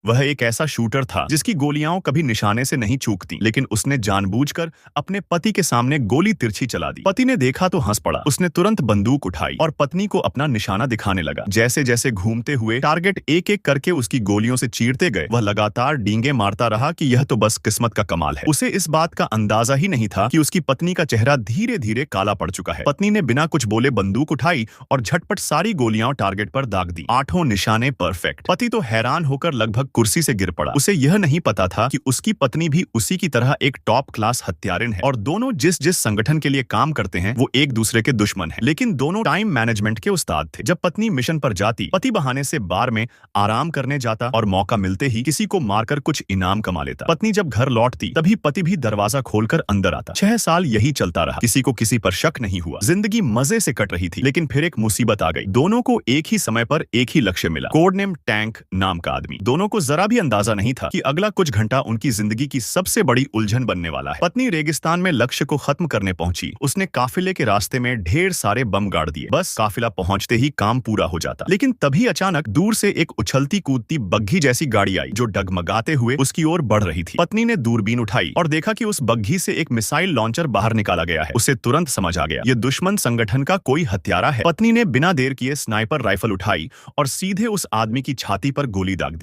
वह एक ऐसा शूटर था जिसकी गोलियां कभी निशाने से नहीं चूकती, लेकिन उसने जानबूझकर अपने पति के सामने गोली तिरछी चला दी। पति ने देखा तो हंस पड़ा। उसने तुरंत बंदूक उठाई और पत्नी को अपना निशाना दिखाने लगा। जैसे जैसे घूमते हुए टारगेट एक एक करके उसकी गोलियों से चीरते गए, वह लगातार डींगे मारता रहा कि यह तो बस किस्मत का कमाल है। उसे इस बात का अंदाजा ही नहीं था कि उसकी पत्नी का चेहरा धीरे धीरे काला पड़ चुका है। पत्नी ने बिना कुछ बोले बंदूक उठाई और झटपट सारी गोलियां टारगेट पर दाग दी। 8 निशाने परफेक्ट। पति तो हैरान होकर लगभग कुर्सी से गिर पड़ा। उसे यह नहीं पता था कि उसकी पत्नी भी उसी की तरह एक टॉप क्लास हत्यारिन है और दोनों जिस जिस संगठन के लिए काम करते हैं वो एक दूसरे के दुश्मन हैं। लेकिन दोनों टाइम मैनेजमेंट के उस्ताद थे। जब पत्नी मिशन पर जाती, पति बहाने से बार में आराम करने जाता और मौका मिलते ही किसी को मारकर कुछ इनाम कमा लेता। पत्नी जब घर लौटती तभी पति भी दरवाजा खोलकर अंदर आता। 6 साल यही चलता रहा। किसी को किसी पर शक नहीं हुआ। जिंदगी मजे से कट रही थी। लेकिन फिर एक मुसीबत आ गई। दोनों को एक ही समय पर एक ही लक्ष्य मिला। कोड नेम टैंक नाम का आदमी। दोनों को जरा भी अंदाजा नहीं था कि अगला कुछ घंटा उनकी जिंदगी की सबसे बड़ी उलझन बनने वाला है। पत्नी रेगिस्तान में लक्ष्य को खत्म करने पहुंची। उसने काफिले के रास्ते में ढेर सारे बम गाड़ दिए। बस काफिला पहुंचते ही काम पूरा हो जाता। लेकिन तभी अचानक दूर से एक उछलती कूदती बग्घी जैसी गाड़ी आई जो डगमगाते हुए उसकी ओर बढ़ रही थी। पत्नी ने दूरबीन उठाई और देखा कि उस बग्घी से एक मिसाइल लॉन्चर बाहर निकाला गया है। उसे तुरंत समझ आ गया, ये दुश्मन संगठन का कोई हत्यारा है। पत्नी ने बिना देर किए स्नाइपर राइफल उठाई और सीधे उस आदमी की छाती पर गोली दाग दी।